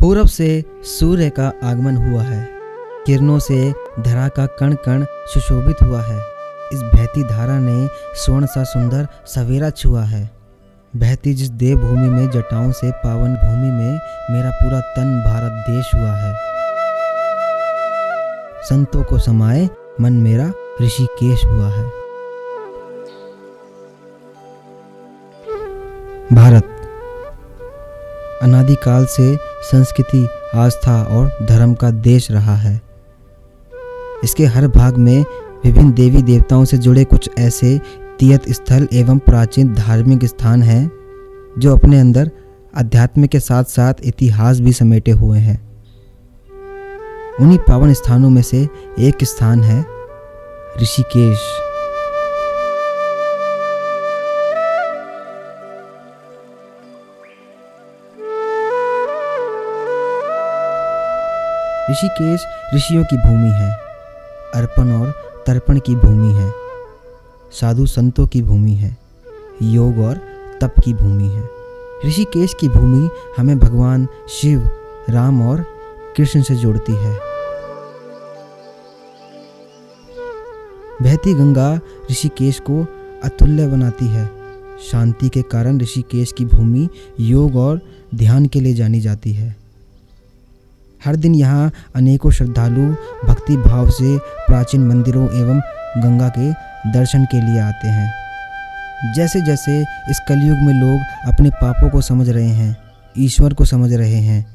पूरब से सूर्य का आगमन हुआ है, किरणों से धरा का कण कण सुशोभित हुआ है। इस बहती धारा ने स्वर्ण सा सुंदर सवेरा छुआ है। बहती जिस देवभूमि में जटाओं से पावन भूमि में मेरा पूरा तन भारत देश हुआ है। संतों को समाए मन मेरा ऋषिकेश हुआ है। भारत अनादिकाल से संस्कृति, आस्था और धर्म का देश रहा है। इसके हर भाग में विभिन्न देवी देवताओं से जुड़े कुछ ऐसे तीर्थ स्थल एवं प्राचीन धार्मिक स्थान हैं जो अपने अंदर अध्यात्म के साथ साथ इतिहास भी समेटे हुए हैं। उन्हीं पावन स्थानों में से एक स्थान है ऋषिकेश। ऋषिकेश ऋषियों की भूमि है, अर्पण और तर्पण की भूमि है, साधु संतों की भूमि है, योग और तप की भूमि है। ऋषिकेश की भूमि हमें भगवान शिव, राम और कृष्ण से जोड़ती है। बहती गंगा ऋषिकेश को अतुल्य बनाती है। शांति के कारण ऋषिकेश की भूमि योग और ध्यान के लिए जानी जाती है। हर दिन यहाँ अनेकों श्रद्धालु भक्ति भाव से प्राचीन मंदिरों एवं गंगा के दर्शन के लिए आते हैं। जैसे जैसे इस कलयुग में लोग अपने पापों को समझ रहे हैं, ईश्वर को समझ रहे हैं,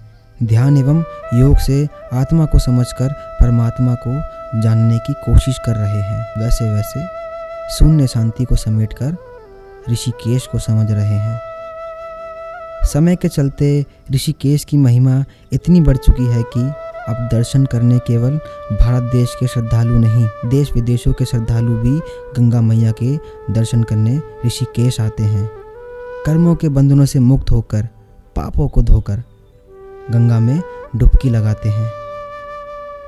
ध्यान एवं योग से आत्मा को समझकर परमात्मा को जानने की कोशिश कर रहे हैं, वैसे वैसे शून्य शांति को समेटकर ऋषिकेश को समझ रहे हैं। समय के चलते ऋषिकेश की महिमा इतनी बढ़ चुकी है कि अब दर्शन करने केवल भारत देश के श्रद्धालु नहीं, देश विदेशों के श्रद्धालु भी गंगा मैया के दर्शन करने ऋषिकेश आते हैं। कर्मों के बंधनों से मुक्त होकर, पापों को धोकर गंगा में डुबकी लगाते हैं।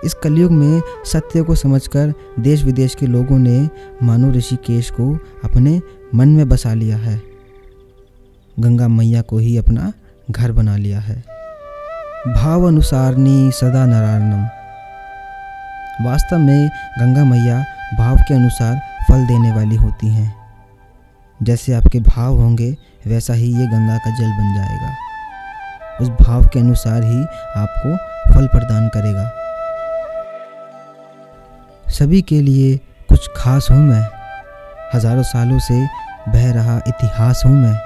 इस कलयुग में सत्य को समझकर देश विदेश के लोगों ने मानो ऋषिकेश को अपने मन में बसा लिया है, गंगा मैया को ही अपना घर बना लिया है। भाव अनुसारनी सदा नरार्णम। वास्तव में गंगा मैया भाव के अनुसार फल देने वाली होती हैं। जैसे आपके भाव होंगे वैसा ही ये गंगा का जल बन जाएगा। उस भाव के अनुसार ही आपको फल प्रदान करेगा। सभी के लिए कुछ खास हूँ मैं, हजारों सालों से बह रहा इतिहास हूँ मैं।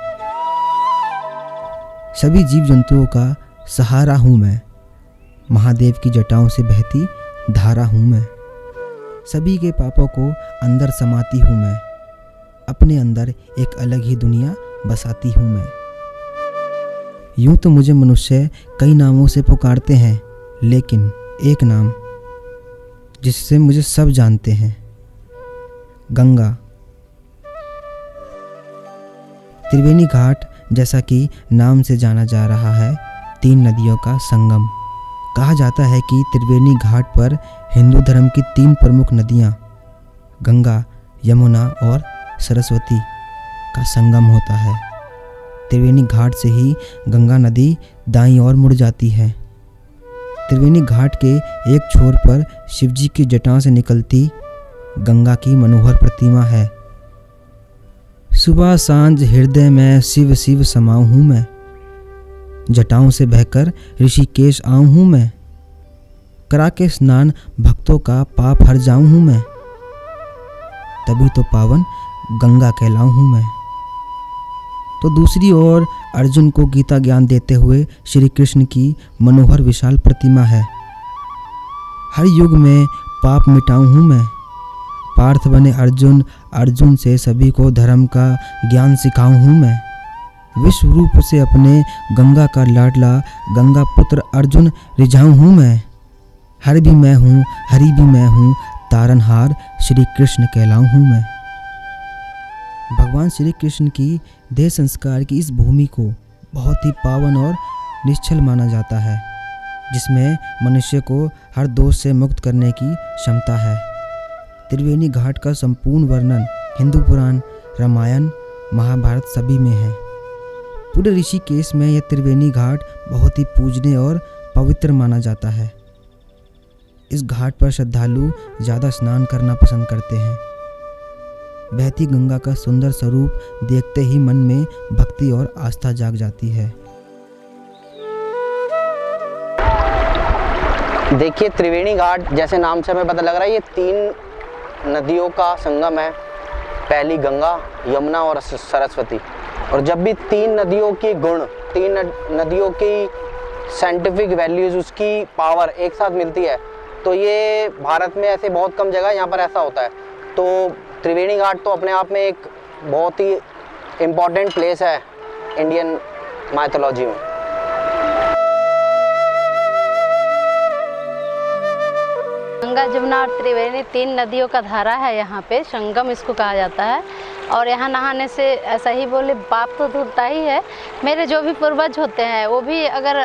सभी जीव जंतुओं का सहारा हूँ मैं, महादेव की जटाओं से बहती धारा हूँ मैं। सभी के पापों को अंदर समाती हूँ मैं, अपने अंदर एक अलग ही दुनिया बसाती हूँ मैं। यूं तो मुझे मनुष्य कई नामों से पुकारते हैं, लेकिन एक नाम जिससे मुझे सब जानते हैं, गंगा। त्रिवेणी घाट जैसा कि नाम से जाना जा रहा है, तीन नदियों का संगम। कहा जाता है कि त्रिवेणी घाट पर हिंदू धर्म की तीन प्रमुख नदियाँ गंगा, यमुना और सरस्वती का संगम होता है। त्रिवेणी घाट से ही गंगा नदी दाईं ओर मुड़ जाती है। त्रिवेणी घाट के एक छोर पर शिवजी की जटाओं से निकलती गंगा की मनोहर प्रतिमा है। सुबह सांझ हृदय में शिव शिव समाऊं हूँ मैं, जटाओं से बहकर ऋषिकेश आऊं हूँ मैं। करा के स्नान भक्तों का पाप हर जाऊं हूँ मैं, तभी तो पावन गंगा कहलाऊं हूँ मैं। तो दूसरी ओर अर्जुन को गीता ज्ञान देते हुए श्री कृष्ण की मनोहर विशाल प्रतिमा है। हर युग में पाप मिटाऊं हूँ मैं, पार्थ बने अर्जुन, अर्जुन से सभी को धर्म का ज्ञान सिखाऊं हूँ मैं। विश्व रूप से अपने गंगा का लाडला गंगा पुत्र अर्जुन रिझाऊं हूँ मैं। हर भी मैं हूँ, हरि भी मैं हूँ, तारनहार श्री कृष्ण कहलाऊं हूँ मैं। भगवान श्री कृष्ण की देह संस्कार की इस भूमि को बहुत ही पावन और निश्चल माना जाता है, जिसमें मनुष्य को हर दोष से मुक्त करने की क्षमता है। त्रिवेणी घाट का संपूर्ण वर्णन हिंदू पुराण, रामायण, महाभारत सभी में है। पूरे ऋषिकेश में यह त्रिवेणी घाट बहुत ही पूजनीय और पवित्र माना जाता है। इस घाट पर श्रद्धालु ज़्यादा स्नान करना पसंद करते हैं। बहती गंगा का सुंदर स्वरूप देखते ही मन में भक्ति और आस्था जाग जाती है। देखिए, त्रिवेणी घाट जैसे नाम से हमें पता लग रहा है ये 3 नदियों का संगम है। पहली गंगा, यमुना और सरस्वती। और जब भी 3 नदियों की गुण, 3 नदियों की साइंटिफिक वैल्यूज़, उसकी पावर एक साथ मिलती है, तो ये भारत में ऐसे बहुत कम जगह यहाँ पर ऐसा होता है। तो त्रिवेणी घाट तो अपने आप में एक बहुत ही इम्पॉर्टेंट प्लेस है इंडियन माइथोलॉजी में। गंगा, जमुना और त्रिवेणी 3 नदियों का धारा है। यहाँ पे संगम इसको कहा जाता है। और यहाँ नहाने से ऐसा ही बोले पाप तो धुलता ही है। मेरे जो भी पूर्वज होते हैं वो भी अगर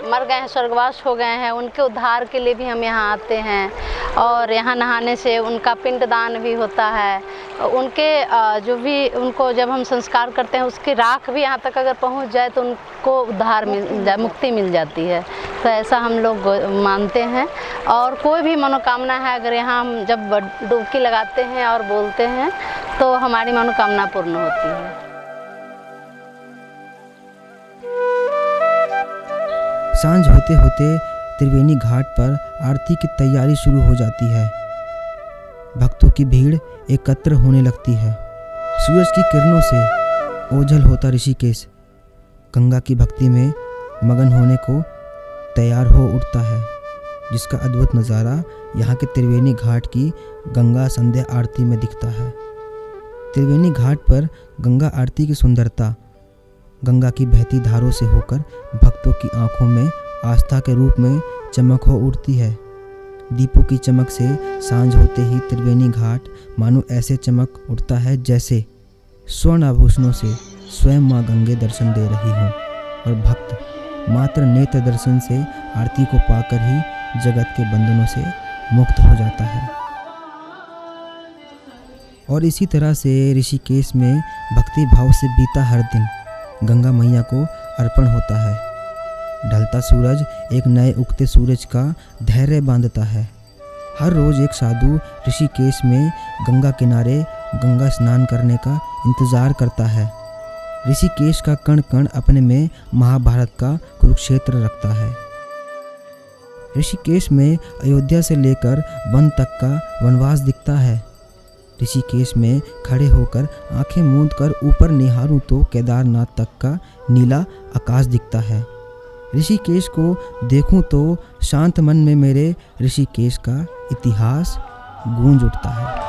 मर गए हैं, स्वर्गवास हो गए हैं, उनके उद्धार के लिए भी हम यहाँ आते हैं। और यहाँ नहाने से उनका पिंडदान भी होता है। उनके जो भी उनको जब हम संस्कार करते हैं उसकी राख भी यहाँ तक अगर पहुँच जाए तो उनको उद्धार मिल जाए, मुक्ति मिल जाती है। तो ऐसा हम लोग मानते हैं। और कोई भी मनोकामना है, अगर यहाँ हम जब डुबकी लगाते हैं और बोलते हैं तो हमारी मनोकामना पूर्ण होती है। सांझ होते होते त्रिवेणी घाट पर आरती की तैयारी शुरू हो जाती है। भक्तों की भीड़ एकत्र होने लगती है। सूरज की किरणों से ओझल होता ऋषिकेश गंगा की भक्ति में मगन होने को तैयार हो उठता है, जिसका अद्भुत नज़ारा यहाँ के त्रिवेणी घाट की गंगा संध्या आरती में दिखता है। त्रिवेणी घाट पर गंगा आरती की सुंदरता गंगा की बहती धारों से होकर भक्तों की आंखों में आस्था के रूप में चमक हो उठती है। दीपों की चमक से सांझ होते ही त्रिवेणी घाट मानो ऐसे चमक उठता है जैसे स्वर्ण आभूषणों से स्वयं माँ गंगे दर्शन दे रही हों, और भक्त मात्र नेत्र दर्शन से आरती को पाकर ही जगत के बंधनों से मुक्त हो जाता है। और इसी तरह से ऋषिकेश में भक्ति भाव से बीता हर दिन गंगा मैया को अर्पण होता है। ढलता सूरज एक नए उगते सूरज का धैर्य बांधता है। हर रोज़ एक साधु ऋषिकेश में गंगा किनारे गंगा स्नान करने का इंतज़ार करता है। ऋषिकेश का कण कण अपने में महाभारत का कुरुक्षेत्र रखता है। ऋषिकेश में अयोध्या से लेकर वन तक का वनवास दिखता है। ऋषिकेश में खड़े होकर आंखें मूंद कर ऊपर निहारूं तो केदारनाथ तक का नीला आकाश दिखता है। ऋषिकेश को देखूं तो शांत मन में मेरे ऋषिकेश का इतिहास गूंज उठता है।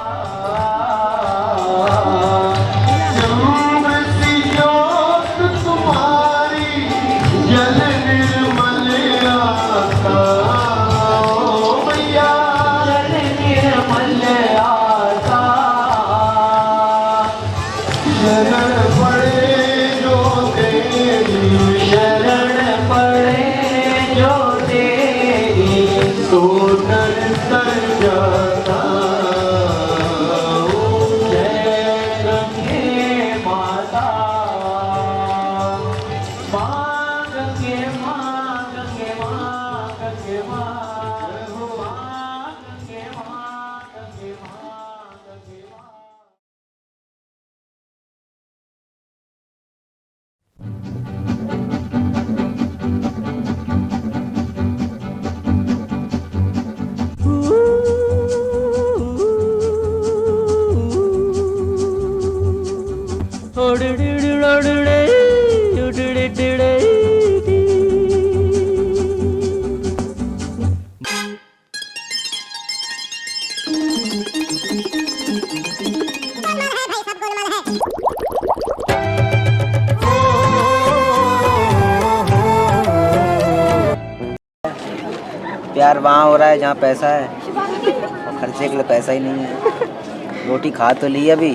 प्यार वहाँ हो रहा है जहाँ पैसा है, और खर्चे के लिए पैसा ही नहीं है। रोटी खा तो ली अभी,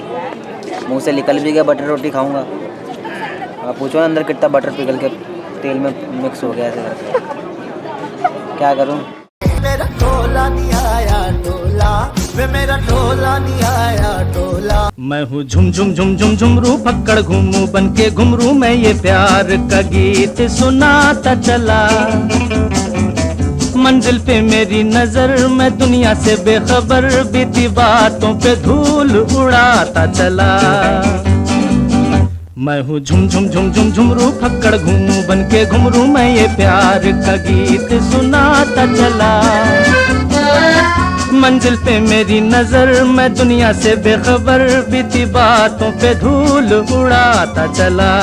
मुंह से निकल भी गया बटर रोटी खाऊंगा। आप पूछो ना अंदर कितना बटर पिघल के तेल में मिक्स हो गया ऐसे, क्या करूँ। मेरा ढोला नहीं आया ढोला, वे मेरा ढोला नहीं आया ढोला। मैं हूँ झुम झुम झुम झुम झुमरू पकड़ घूमू बन के घुमरू, मैं ये प्यार का गीत सुनाता चला। मंजिल पे मेरी नजर, मैं दुनिया से बेखबर, बीती बातों पे धूल उड़ाता चला। मैं हूँ झुम झुम झुम झुम झुमरू फक्कड़ घूमू बन के घुमरू, मैं ये प्यार का गीत सुनाता चला। मंजिल पे मेरी नजर, मैं दुनिया से बेखबर, बीती बातों पे धूल उड़ाता चला।